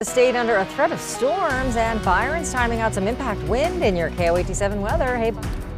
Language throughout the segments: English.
The state under a threat of storms, and Byron's timing out some impact wind in your KOAT7 weather.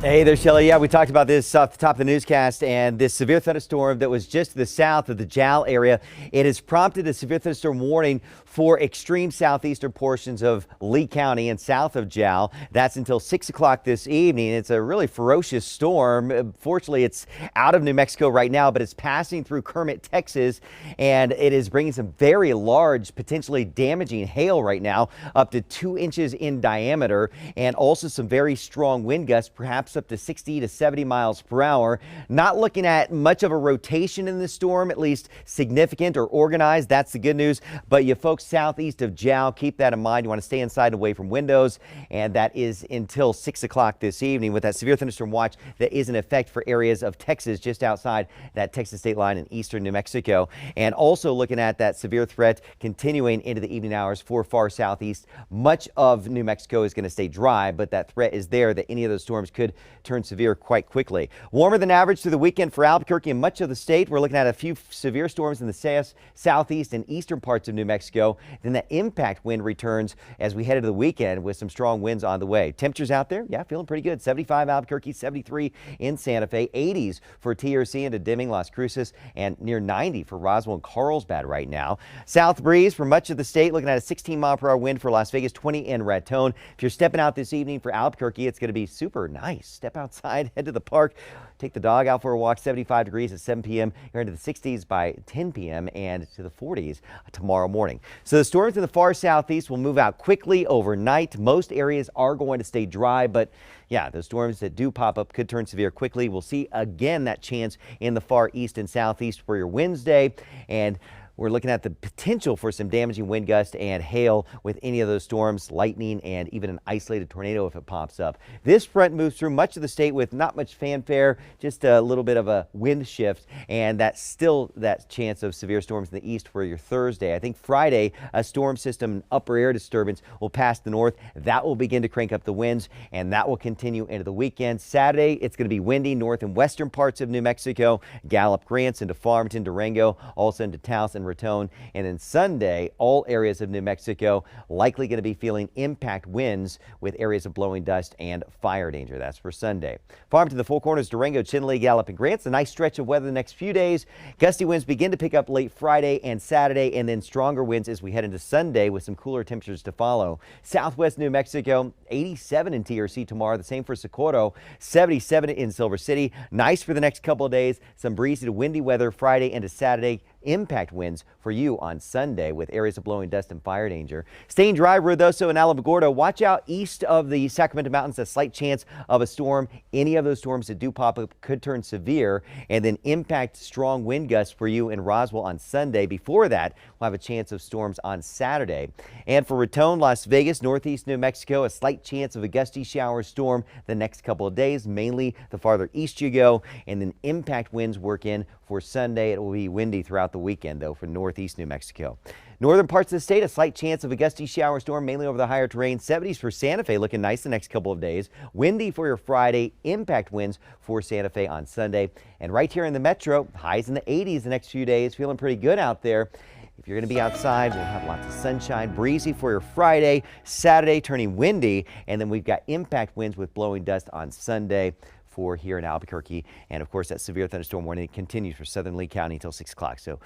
Hey there, Shelley. Yeah, we talked about this off the top of the newscast, and this severe thunderstorm that was just to the south of the Jal area, it has prompted a severe thunderstorm warning for extreme southeastern portions of Lee County and south of Jal. That's until 6 o'clock this evening. It's a really ferocious storm. Fortunately, it's out of New Mexico right now, but it's passing through Kermit, Texas, and it is bringing some very large, potentially damaging hail right now, up to 2 inches in diameter, and also some very strong wind gusts, perhaps up to 60 to 70 miles per hour. Not looking at much of a rotation in the storm, at least significant or organized. That's the good news. But you folks southeast of Jal, keep that in mind. You want to stay inside and away from windows. And that is until 6 o'clock this evening with that severe thunderstorm watch that is in effect for areas of Texas just outside that Texas state line in eastern New Mexico. And also looking at that severe threat continuing into the evening hours for far southeast. Much of New Mexico is going to stay dry, but that threat is there that any of those storms could turn severe quite quickly. Warmer than average through the weekend for Albuquerque and much of the state. We're looking at a few severe storms in the southeast and eastern parts of New Mexico. Then that impact wind returns as we head into the weekend with some strong winds on the way. Temperatures out there, yeah, feeling pretty good. 75 Albuquerque, 73 in Santa Fe, 80s for TRC into Deming, Las Cruces, and near 90 for Roswell and Carlsbad right now. South breeze for much of the state, looking at a 16-mile-per-hour wind for Las Vegas, 20 in Raton. If you're stepping out this evening for Albuquerque, it's going to be super nice. Step outside, head to the park, take the dog out for a walk. 75 degrees at 7 p.m. You're into the 60s by 10 p.m. and to the 40s tomorrow morning. So the storms in the far southeast will move out quickly overnight. Most areas are going to stay dry, but yeah, the storms that do pop up could turn severe quickly. We'll see again that chance in the far east and southeast for your Wednesday, and we're looking at the potential for some damaging wind gusts and hail with any of those storms, lightning, and even an isolated tornado if it pops up. This front moves through much of the state with not much fanfare, just a little bit of a wind shift, and that's still that chance of severe storms in the east for your Thursday. I think Friday, a storm system upper air disturbance will pass the north. That will begin to crank up the winds, and that will continue into the weekend. Saturday, it's going to be windy north and western parts of New Mexico, Gallup, Grants into Farmington, Durango, also into Taos and Raton. And then Sunday, all areas of New Mexico likely going to be feeling impact winds with areas of blowing dust and fire danger. That's for Sunday. Farmington, the Four Corners, Durango, Chinle, Gallup, and Grants. A nice stretch of weather the next few days. Gusty winds begin to pick up late Friday and Saturday, and then stronger winds as we head into Sunday with some cooler temperatures to follow. Southwest New Mexico, 87 in TRC tomorrow. The same for Socorro, 77 in Silver City. Nice for the next couple of days. Some breezy to windy weather Friday into Saturday. Impact winds for you on Sunday with areas of blowing dust and fire danger. Staying dry, Ruidoso and Alamogordo. Watch out east of the Sacramento Mountains. A slight chance of a storm. Any of those storms that do pop up could turn severe and then impact strong wind gusts for you in Roswell on Sunday. Before that, we'll have a chance of storms on Saturday. And for Raton, Las Vegas, northeast New Mexico, a slight chance of a gusty shower storm the next couple of days, mainly the farther east you go, and then impact winds work in for Sunday. It will be windy throughout the weekend, though, for northeast New Mexico. Northern parts of the state, a slight chance of a gusty shower storm, mainly over the higher terrain. 70s for Santa Fe, looking nice the next couple of days. Windy for your Friday, impact winds for Santa Fe on Sunday. And right here in the metro, highs in the 80s the next few days, feeling pretty good out there. If you're going to be outside, we'll have lots of sunshine, breezy for your Friday, Saturday turning windy, and then we've got impact winds with blowing dust on Sunday for here in Albuquerque. And of course, that severe thunderstorm warning continues for southern Lee County until 6 o'clock. So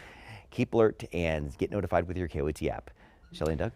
keep alert and get notified with your KOAT app. Shelley and Doug.